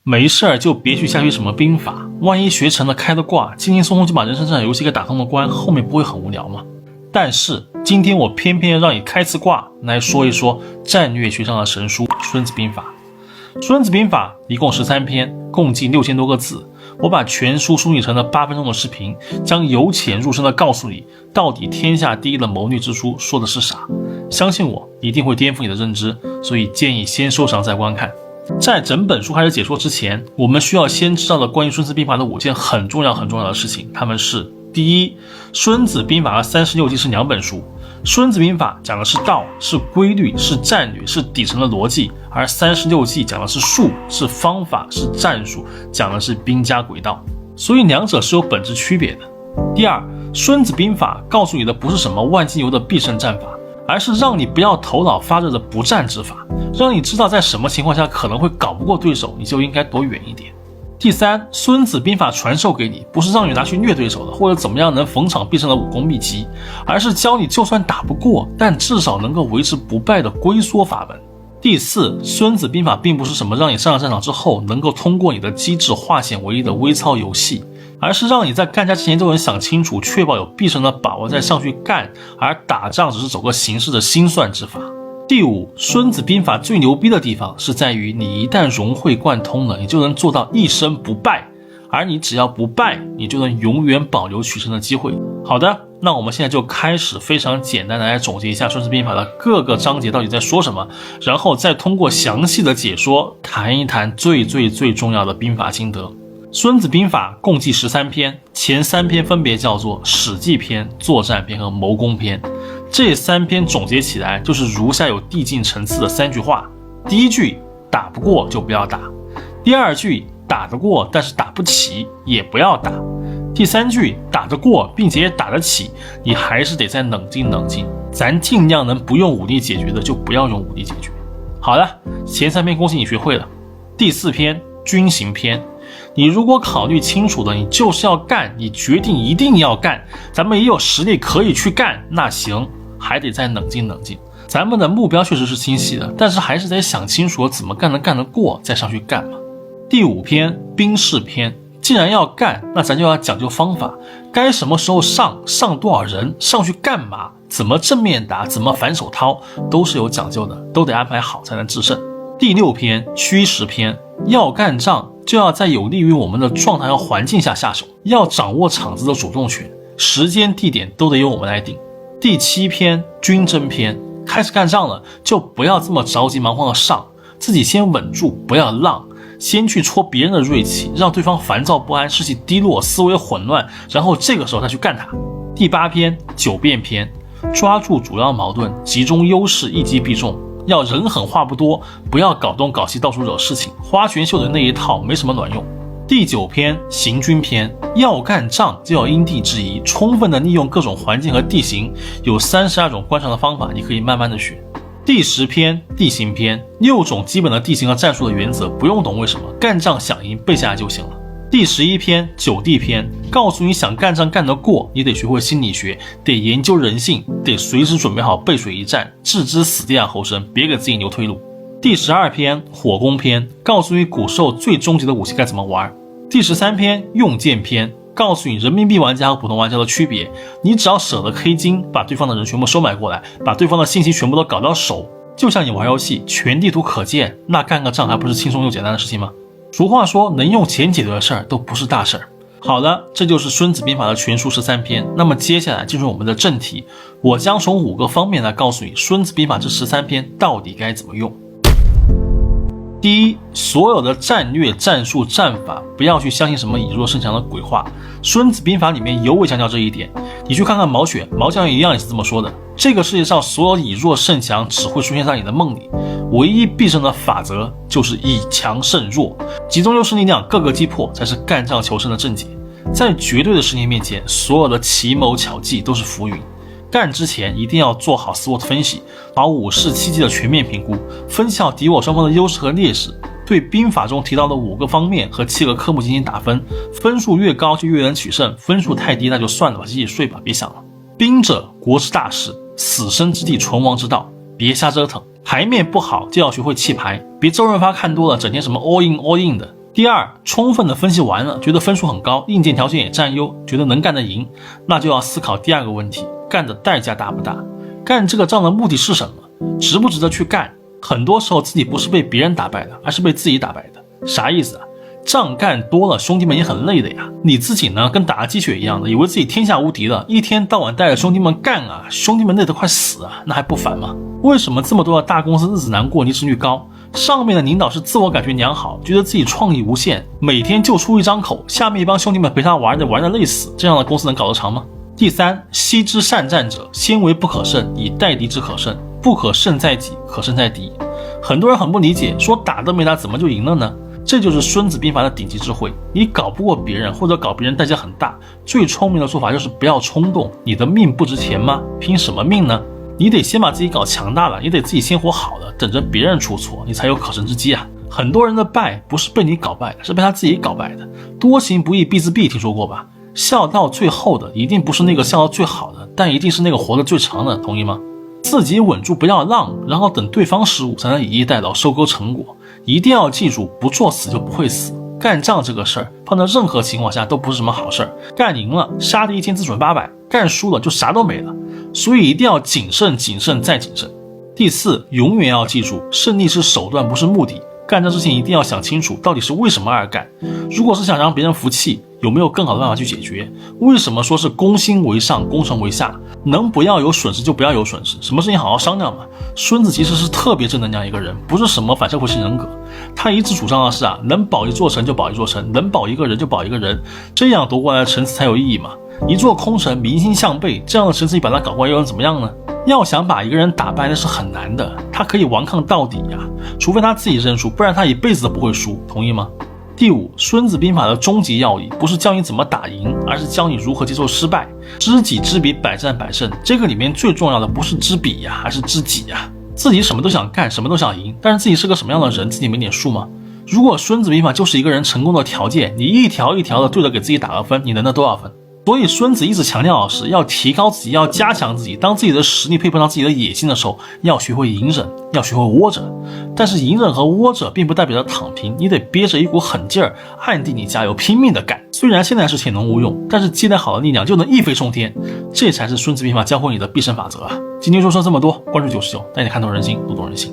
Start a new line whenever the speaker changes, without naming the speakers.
没事儿就别去瞎学什么兵法，万一学成了开的挂，轻轻松松就把人生这场游戏给打通了关，后面不会很无聊吗？但是今天我偏偏要让你开次挂来说一说战略学上的神书《孙子兵法》。《孙子兵法》一共13篇，共计6000多个字。我把全书梳理成了8分钟的视频，将由浅入深的告诉你，到底天下第一的谋略之书说的是啥。相信我，一定会颠覆你的认知，所以建议先收藏再观看。在整本书开始解说之前，我们需要先知道的关于《孙子兵法》的5件很重要的事情，它们是：第一，《孙子兵法》和36计是2本书。《孙子兵法》讲的是道，是规律，是战略，是底层的逻辑，而36计讲的是术，是方法，是战术，讲的是兵家轨道，所以两者是有本质区别的。第二，《孙子兵法》告诉你的不是什么万金油的必胜战法，而是让你不要头脑发热的不战之法，让你知道在什么情况下可能会搞不过对手，你就应该躲远一点。第三，孙子兵法传授给你，不是让你拿去虐对手的，或者怎么样能逢场必胜的武功秘籍，而是教你就算打不过，但至少能够维持不败的龟缩法门。第四，孙子兵法并不是什么让你上了战场之后能够通过你的机智化险为夷的微操游戏，而是让你在干架之前就能想清楚，确保有必胜的把握再上去干，而打仗只是走个形式的心算之法。第五，孙子兵法最牛逼的地方是在于你一旦融会贯通了，你就能做到一生不败，而你只要不败，你就能永远保留取胜的机会。好的，那我们现在就开始非常简单的来总结一下孙子兵法的各个章节到底在说什么，然后再通过详细的解说谈一谈最重要的兵法心得。孙子兵法共计13篇，前3篇分别叫做史记篇、作战篇和谋攻篇。这3篇总结起来就是如下有递进层次的3句话。第一句，打不过就不要打；第二句，打得过但是打不起也不要打；第三句，打得过并且也打得起，你还是得再冷静冷静，咱尽量能不用武力解决的就不要用武力解决。好了，前3篇恭喜你学会了。第4篇，军行篇。你如果考虑清楚了，你就是要干，你决定一定要干，咱们也有实力可以去干，那行，还得再冷静冷静。咱们的目标确实是清晰的，但是还是得想清楚怎么干能干得过再上去干嘛。第5篇，兵事篇。既然要干，那咱就要讲究方法，该什么时候上多少人，上去干嘛，怎么正面打，怎么反手掏，都是有讲究的，都得安排好才能制胜。第6篇，虚实篇。要干仗就要在有利于我们的状态和环境下下手，要掌握场子的主动权，时间地点都得由我们来定。第7篇，军争篇。开始干仗了，就不要这么着急忙慌的上，自己先稳住，不要浪，先去戳别人的锐气，让对方烦躁不安，士气低落，思维混乱，然后这个时候再去干他。第8篇，九变篇。抓住主要矛盾，集中优势，一击必中。要人狠话不多，不要搞东搞西到处惹事情，花拳绣腿那一套没什么卵用。第9篇，行军篇。要干仗就要因地制宜，充分的利用各种环境和地形，有32种观察的方法，你可以慢慢的学。第10篇，地形篇。6种基本的地形和战术的原则，不用懂为什么，干仗想赢背下来就行了。第11篇，九地篇。告诉你想干仗干得过，你得学会心理学，得研究人性，得随时准备好背水一战，置之死地而后生，别给自己留退路。第12篇，火攻篇。告诉你古兽最终极的武器该怎么玩。第13篇，用剑篇。告诉你人民币玩家和普通玩家的区别，你只要舍得 K 金，把对方的人全部收买过来，把对方的信息全部都搞到手，就像你玩游戏全地图可见，那干个仗还不是轻松又简单的事情吗？俗话说，能用钱解决的事儿都不是大事儿。好了，这就是孙子兵法的全书13篇。那么接下来进入我们的正题，我将从5个方面来告诉你孙子兵法这13篇到底该怎么用。第一，所有的战略、战术、战法不要去相信什么以弱胜强的鬼话，孙子兵法里面尤为强调这一点。你去看看毛选，毛将一样也是这么说的，这个世界上所有以弱胜强只会出现在你的梦里，唯一必胜的法则就是以强胜弱，集中优势力量各个击破才是干仗求胜的正解。在绝对的实力面前，所有的奇谋巧计都是浮云。干之前一定要做好 SWOT 分析，把5式7计的全面评估，分析好敌我双方的优势和劣势，对兵法中提到的5个方面和7个科目进行打分，分数越高就越能取胜，分数太低那就算了吧，洗洗睡吧，别想了。兵者，国之大事，死生之地，存亡之道，别瞎折腾。牌面不好就要学会弃牌，别周润发看多了，整天什么 all in all in 的，第二，充分的分析完了，觉得分数很高，硬件条件也占优，觉得能干得赢，那就要思考第二个问题，干的代价大不大？干这个仗的目的是什么？值不值得去干？很多时候自己不是被别人打败的，而是被自己打败的。啥意思啊？仗干多了，兄弟们也很累的呀。你自己呢，跟打了鸡血一样的，以为自己天下无敌了，一天到晚带着兄弟们干啊，兄弟们累得快死啊，那还不烦吗？为什么这么多的大公司日子难过，离职率高？上面的领导是自我感觉良好，觉得自己创意无限，每天就出一张口，下面一帮兄弟们陪他玩得累死，这样的公司能搞得长吗？第三，昔之善战者，先为不可胜，以待敌之可胜。不可胜在己，可胜在敌。很多人很不理解，说打都没打怎么就赢了呢？这就是孙子兵法的顶级智慧。你搞不过别人，或者搞别人代价很大，最聪明的做法就是不要冲动。你的命不值钱吗？拼什么命呢？你得先把自己搞强大了，你得自己先活好了，等着别人出错，你才有可乘之机啊。很多人的败不是被你搞败的，是被他自己搞败的。多行不义必自毙，听说过吧？笑到最后的一定不是那个笑到最好的，但一定是那个活得最长的，同意吗？自己稳住不要浪，然后等对方失误才能以逸待劳，收割成果。一定要记住，不作死就不会死。干仗这个事儿放在任何情况下都不是什么好事儿。干赢了杀敌1000自损800，干输了就啥都没了。所以一定要谨慎谨慎再谨慎。第四，永远要记住，胜利是手段不是目的。干这事情一定要想清楚到底是为什么而干。如果是想让别人服气，有没有更好的办法去解决？为什么说是攻心为上，攻城为下？能不要有损失就不要有损失，什么事情好好商量嘛。孙子其实是特别正能量一个人，不是什么反社会型人格。他一直主张的是能保一座城就保一座城，能保一个人就保一个人，这样夺过来的城池才有意义嘛。一座空城民心向背，这样的城池你把它搞过来又能怎么样呢？要想把一个人打败那是很难的，他可以顽抗到底呀，除非他自己认输，不然他一辈子都不会输，同意吗？第五，孙子兵法的终极要义不是教你怎么打赢，而是教你如何接受失败。知己知彼，百战百胜。这个里面最重要的不是知彼呀，而是知己呀。自己什么都想干，什么都想赢，但是自己是个什么样的人，自己没点数吗？如果孙子兵法就是一个人成功的条件，你一条一条的对着给自己打个分，你能得多少分？所以孙子一直强调的是要提高自己，要加强自己。当自己的实力配不上自己的野心的时候，要学会隐忍，要学会窝着。但是隐忍和窝着并不代表着躺平，你得憋着一股狠劲儿，暗地里加油，拼命的干。虽然现在是铁能无用，但是积累好的力量就能一飞冲天。这才是孙子兵法教会你的必胜法则啊！今天就说这么多，关注99，带你看透人心，读懂人心。